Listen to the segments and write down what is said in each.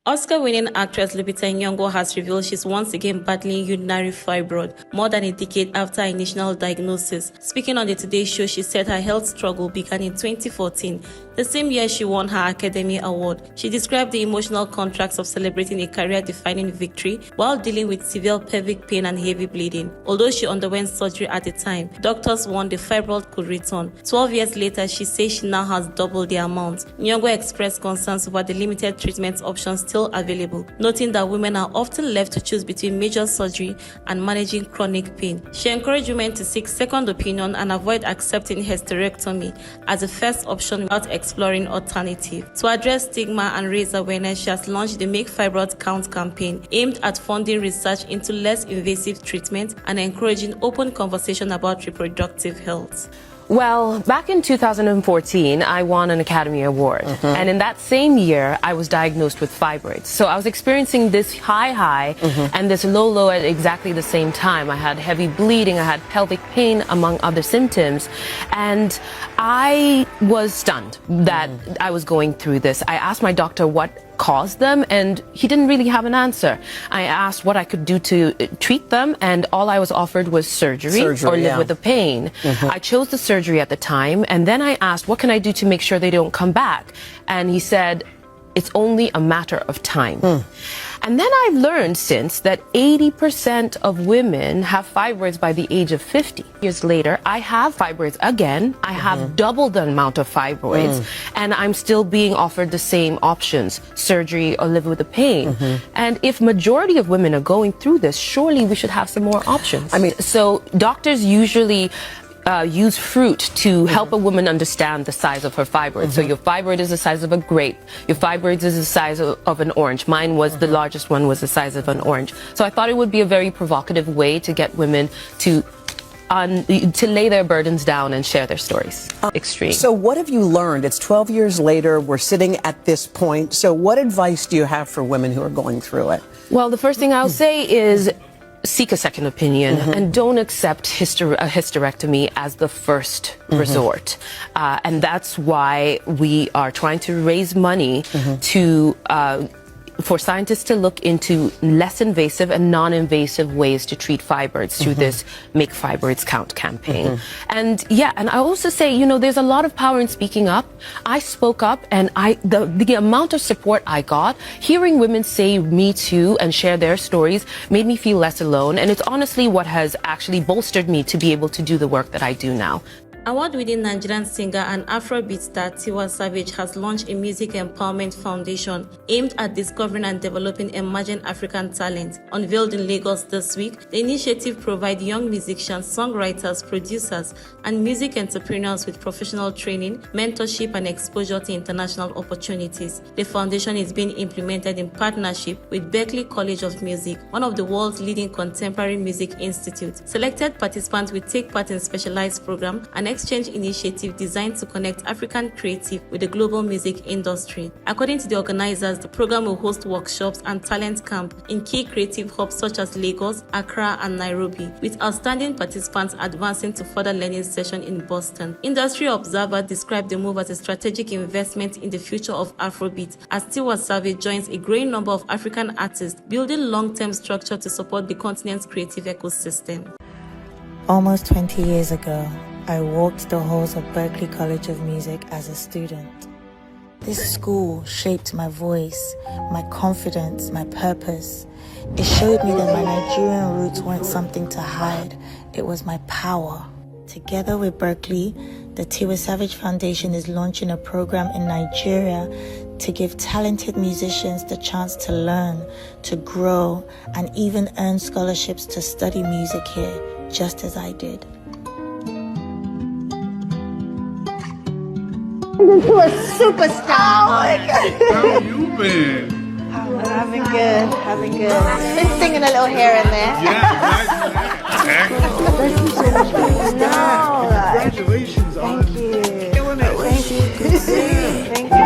Oscar-winning actress Lupita Nyong'o has revealed she's once again battling urinary fibroid more than a decade after her initial diagnosis. Speaking on the Today Show, she said her health struggle began in 2014, the same year she won her Academy Award. She described the emotional contrast of celebrating a career-defining victory while dealing with severe pelvic pain and heavy bleeding. Although she underwent surgery at the time, doctors warned the fibroid could return. 12 years later, she says she now has double the amount. Nyong'o expressed concerns over the limited treatment options still available, noting that women are often left to choose between major surgery and managing chronic pain. She encouraged women to seek second opinion and avoid accepting hysterectomy as the first option without exploring alternatives. To address stigma and raise awareness, she has launched the Make Fibroids Count campaign aimed at funding research into less invasive treatment and encouraging open conversation about reproductive health. Well, back in 2014, I won an Academy Award. And in that same year, I was diagnosed with fibroids. So I was experiencing this high and this low at exactly the same time. I had heavy bleeding, I had pelvic pain, among other symptoms. And I was stunned that I was going through this. I asked my doctor what caused them, and he didn't really have an answer. I asked what I could do to treat them, and all I was offered was surgery or live with the pain. I chose the surgery at the time, and then I asked, what can I do to make sure they don't come back? And he said, it's only a matter of time. And then I've learned since that 80% of women have fibroids by the age of 50. Years later, I have fibroids again. I have double the amount of fibroids, and I'm still being offered the same options, surgery or live with the pain. And if majority of women are going through this, surely we should have some more options. I mean, so doctors usually use fruit to help a woman understand the size of her fibroid. So your fibroid is the size of a grape. Your fibroid is the size of an orange. Mine was the largest one was the size of an orange. So I thought it would be a very provocative way to get women to lay their burdens down and share their stories. Extreme. So what have you learned? It's 12 years later. We're sitting at this point. So what advice do you have for women who are going through it? Well, the first thing I'll say is seek a second opinion and don't accept a hysterectomy as the first resort. And that's why we are trying to raise money to for scientists to look into less invasive and non-invasive ways to treat fibroids through this Make Fibroids Count campaign. And yeah, and I also say, you know, there's a lot of power in speaking up. I spoke up, and the amount of support I got, hearing women say me too and share their stories made me feel less alone. And it's honestly what has actually bolstered me to be able to do the work that I do now. Award-winning Nigerian singer and Afrobeat star Tiwa Savage has launched a music empowerment foundation aimed at discovering and developing emerging African talent. Unveiled in Lagos this week, the initiative provides young musicians, songwriters, producers, and music entrepreneurs with professional training, mentorship, and exposure to international opportunities. The foundation is being implemented in partnership with Berklee College of Music, one of the world's leading contemporary music institutes. Selected participants will take part in specialized programs and exchange initiative designed to connect African creative with the global music industry. According to the organizers, the program will host workshops and talent camp in key creative hubs such as Lagos, Accra, and Nairobi, with outstanding participants advancing to further learning session in Boston. Industry observers described the move as a strategic investment in the future of Afrobeat, as Tiwa Savage joins a growing number of African artists, building long-term structure to support the continent's creative ecosystem. Almost 20 years ago, I walked the halls of Berklee College of Music as a student. This school shaped my voice, my confidence, my purpose. It showed me that my Nigerian roots weren't something to hide, it was my power. Together with Berklee, the Tiwa Savage Foundation is launching a program in Nigeria to give talented musicians the chance to learn, to grow, and even earn scholarships to study music here, just as I did. Into a superstar. Oh my God. How you been? Having good. Been singing a little here and there. Yeah, exactly. Thank you so much for this. Congratulations on killing it. Thank you. Thank you.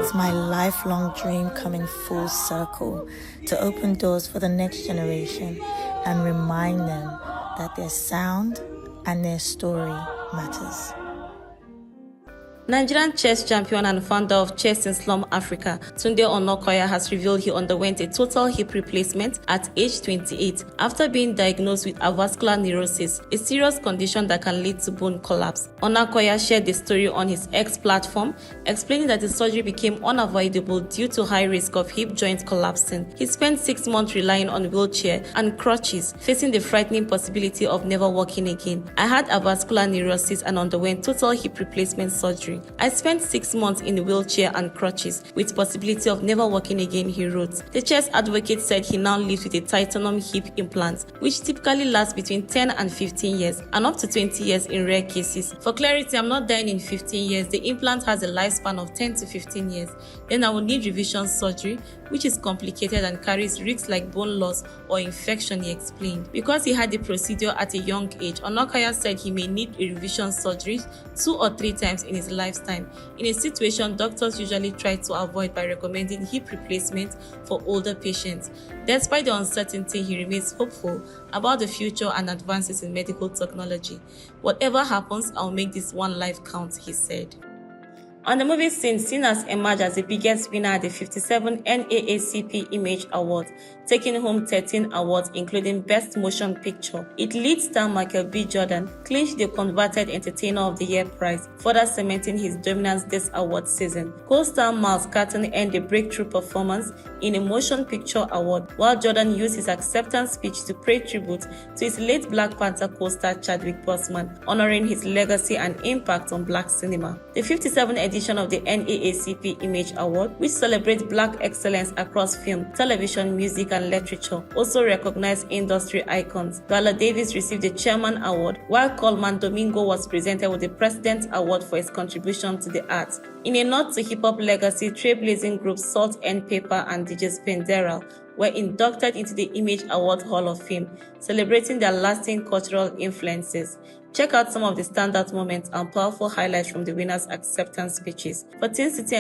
It's my lifelong dream coming full circle to open doors for the next generation and remind them that their sound and their story matters. Nigerian chess champion and founder of Chess in Slum Africa, Tunde Onakoya, has revealed he underwent a total hip replacement at age 28 after being diagnosed with avascular neurosis, a serious condition that can lead to bone collapse. Onakoya shared the story on his X platform, explaining that the surgery became unavoidable due to high risk of hip joint collapsing. He spent 6 months relying on wheelchair and crutches, facing the frightening possibility of never walking again. I had avascular neurosis and underwent total hip replacement surgery. I spent 6 months in a wheelchair and crutches with possibility of never walking again, he wrote. The chess advocate said he now lives with a titanium hip implant, which typically lasts between 10 and 15 years and up to 20 years in rare cases. For clarity, I'm not dying in 15 years. The implant has a lifespan of 10 to 15 years. Then I will need revision surgery, which is complicated and carries risks like bone loss or infection, he explained. Because he had the procedure at a young age, Onakoya said he may need a revision surgery 2 or 3 times in his lifetime, in a situation doctors usually try to avoid by recommending hip replacement for older patients. Despite the uncertainty, he remains hopeful about the future and advances in medical technology. Whatever happens, I'll make this one life count, he said. On the movie scene, Sinners emerged as the biggest winner at the 57 NAACP Image Awards, taking home 13 awards including Best Motion Picture. Its lead star Michael B. Jordan clinched the coveted Entertainer of the Year prize, further cementing his dominance this award season. Co-star Miles Catton earned a breakthrough performance in a Motion Picture Award, while Jordan used his acceptance speech to pay tribute to his late Black Panther co-star Chadwick Boseman, honoring his legacy and impact on Black cinema. The 57th edition of the NAACP Image Award, which celebrates Black excellence across film, television, music, and literature, also recognized industry icons. Viola Davis received the Chairman Award, while Coleman Domingo was presented with the President's Award for his contribution to the arts. In a nod to hip-hop legacy, trailblazing groups Salt and Pepper and DJ Spenderal were inducted into the Image Award Hall of Fame, celebrating their lasting cultural influences. Check out some of the standout moments and powerful highlights from the winners' acceptance speeches. For Tincity